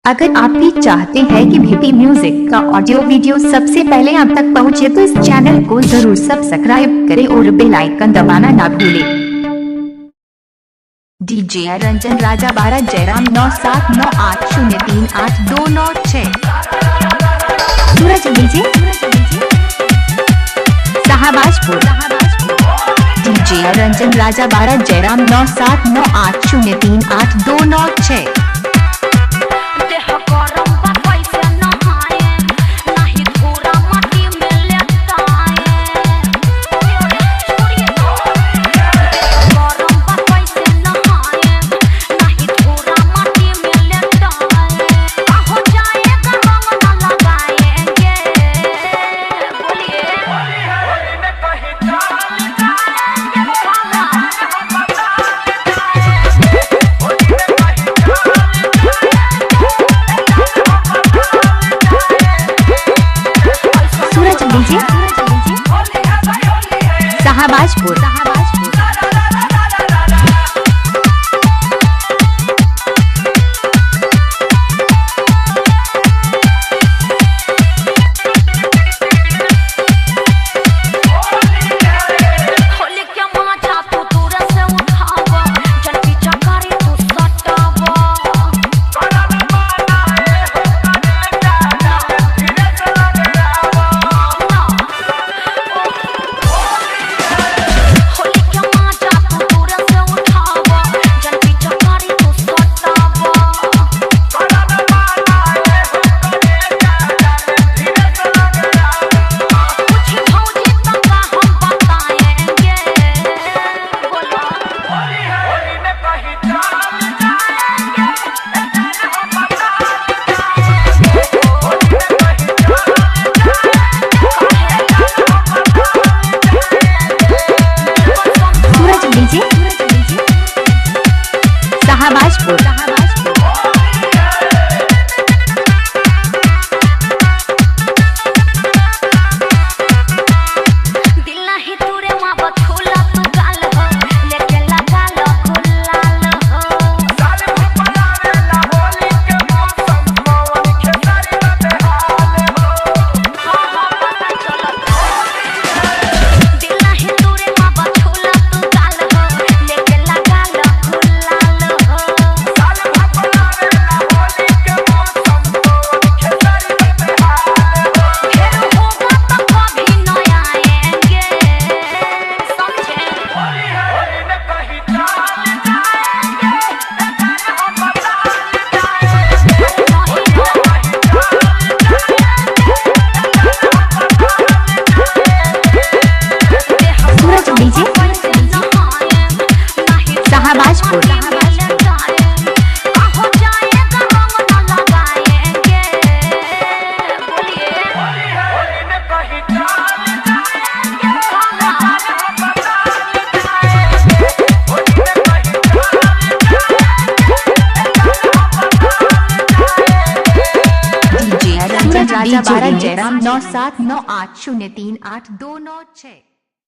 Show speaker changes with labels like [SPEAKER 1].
[SPEAKER 1] अगर आप भी चाहते हैं कि भीपी म्यूजिक का ऑडियो वीडियो सबसे पहले आप तक पहुंचे तो इस चैनल को जरूर सब्सक्राइब करें और बेल आइकन दबाना ना भूलें। डीजे रंजन राजा 12 जयराम 9798038296 सूरज डीजे शाहबाजपुर। डीजे रंजन राजा 12 जयराम 9798038296 शाहबाजपुर। शाहबाजपुर। शाहबाजपुर। डीजे रंजन राजा 12 जयराम 9798038296।